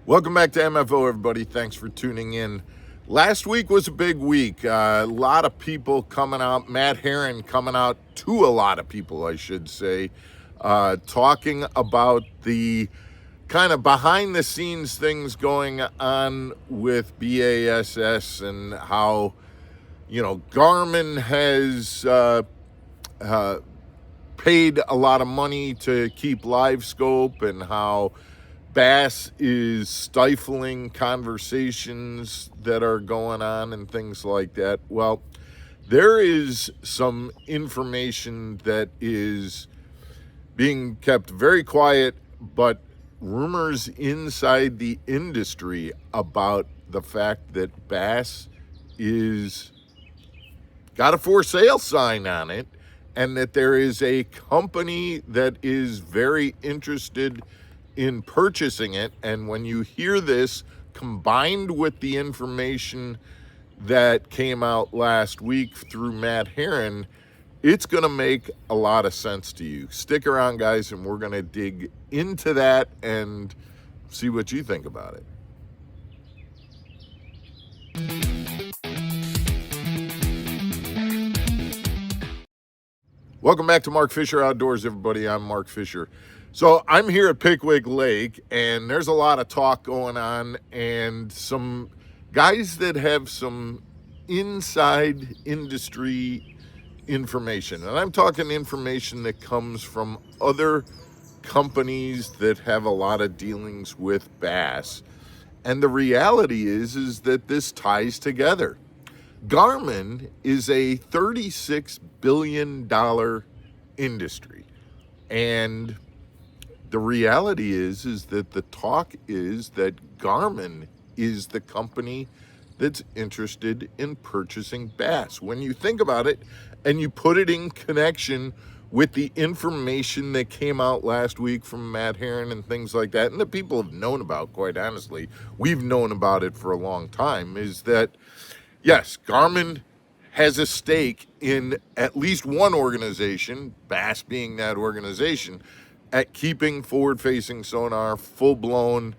Welcome back to MFO, everybody. Thanks for tuning in. Last week was a big week. A lot of people coming out, Matt Herron coming out to a lot of people, I should say, talking about the kind of behind the scenes things going on with B.A.S.S. and how, Garmin has paid a lot of money to keep LiveScope and how B.A.S.S is stifling conversations that are going on and things like that. Well, there is some information that is being kept very quiet, but rumors inside the industry about the fact that B.A.S.S is got a for sale sign on it, and that there is a company that is very interested in purchasing it. And when you hear this combined with the information that came out last week through Matt Herron, it's going to make a lot of sense to you. Stick around, guys, and we're going to dig into that and see what you think about it. Welcome back to Mark Fisher Outdoors, everybody. I'm Mark Fisher. So I'm here at Pickwick Lake, and there's a lot of talk going on, and some guys that have some inside industry information. And I'm talking information that comes from other companies that have a lot of dealings with B.A.S.S. And the reality is that this ties together. Garmin is a $36 billion industry. And the reality is that the talk is that Garmin is the company that's interested in purchasing B.A.S.S. When you think about it and you put it in connection with the information that came out last week from Matt Herron and things like that, and that people have known about, quite honestly, we've known about it for a long time, is that yes, Garmin has a stake in at least one organization, B.A.S.S being that organization, at keeping forward-facing sonar full-blown,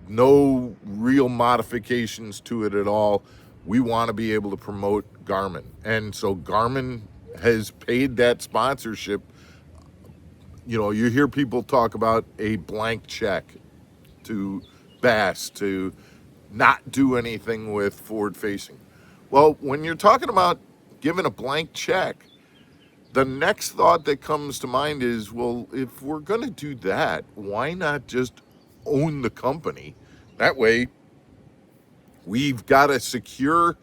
no real modifications to it at all. We want to be able to promote Garmin. And so Garmin has paid that sponsorship. You hear people talk about a blank check to B.A.S.S to not do anything with forward-facing. Well, when you're talking about giving a blank check, the next thought that comes to mind is, well, if we're going to do that, why not just own the company? That way, we've got a secure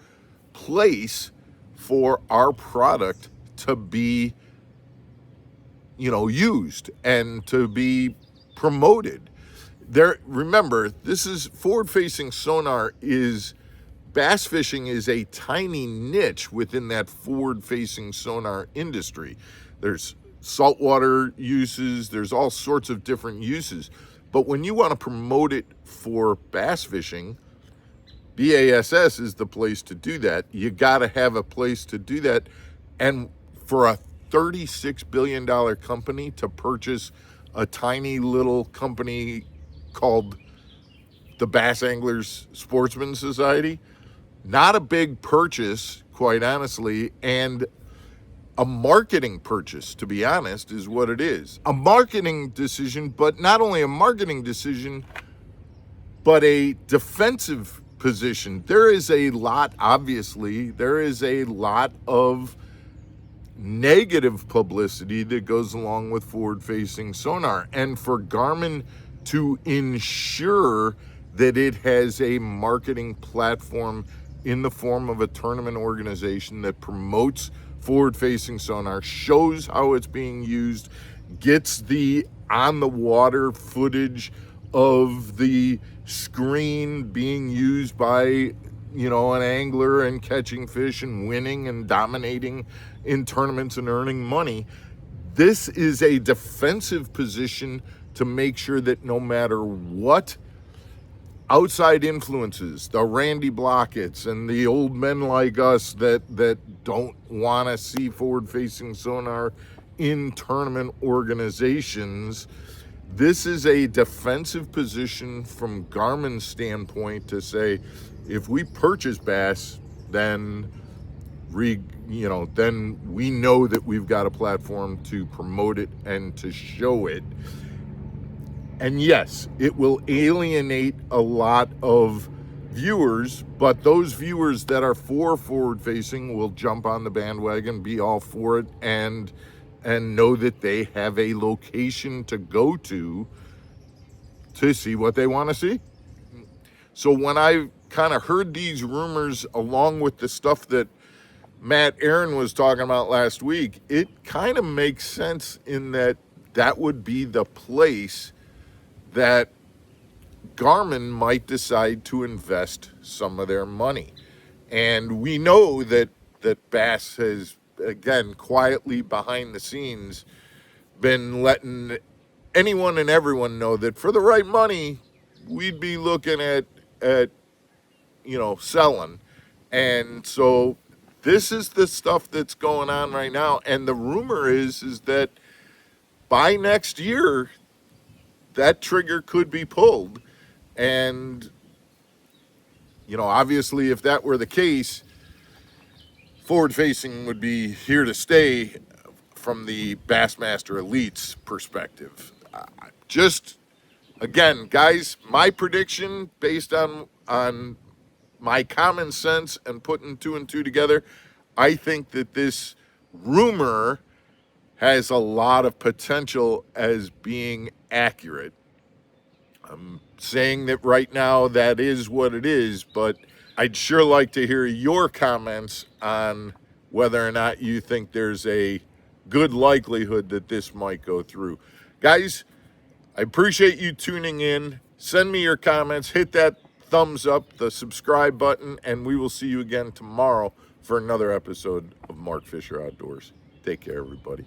place for our product to be, used and to be promoted. Remember, this is forward-facing sonar is bass fishing is a tiny niche within that forward-facing sonar industry. There's saltwater uses, there's all sorts of different uses. But when you want to promote it for bass fishing, B.A.S.S is the place to do that. You got to have a place to do that. And for a $36 billion company to purchase a tiny little company called the Bass Anglers Sportsman Society, not a big purchase, quite honestly, and a marketing purchase, to be honest, is what it is. A marketing decision, but not only a marketing decision, but a defensive position. There is a lot of negative publicity that goes along with forward-facing sonar. And for Garmin to ensure that it has a marketing platform in the form of a tournament organization that promotes forward-facing sonar, shows how it's being used, gets the on-the-water footage of the screen being used by, an angler and catching fish and winning and dominating in tournaments and earning money. This is a defensive position to make sure that no matter what outside influences, the Randy Blockett's and the old men like us that don't want to see forward-facing sonar in tournament organizations, This is a defensive position from Garmin's standpoint to say, if we purchase B.A.S.S, then then we know that we've got a platform to promote it and to show it. And yes, it will alienate a lot of viewers, but those viewers that are for forward facing will jump on the bandwagon, be all for it, and know that they have a location to go to see what they want to see. So when I kind of heard these rumors along with the stuff that Matt Aaron was talking about last week, it kind of makes sense in that that would be the place that Garmin might decide to invest some of their money. And we know that B.A.S.S has, again, quietly behind the scenes been letting anyone and everyone know that for the right money, we'd be looking at selling. And so this is the stuff that's going on right now. And the rumor is that by next year, that trigger could be pulled. And, obviously, if that were the case, forward facing would be here to stay from the Bassmaster Elite's perspective. Just again, guys, my prediction based on my common sense and putting two and two together, I think that this rumor has a lot of potential as being accurate. I'm saying that right now that is what it is, but I'd sure like to hear your comments on whether or not you think there's a good likelihood that this might go through. Guys, I appreciate you tuning in. Send me your comments, hit that thumbs up, the subscribe button, and we will see you again tomorrow for another episode of Mark Fisher Outdoors. Take care, everybody.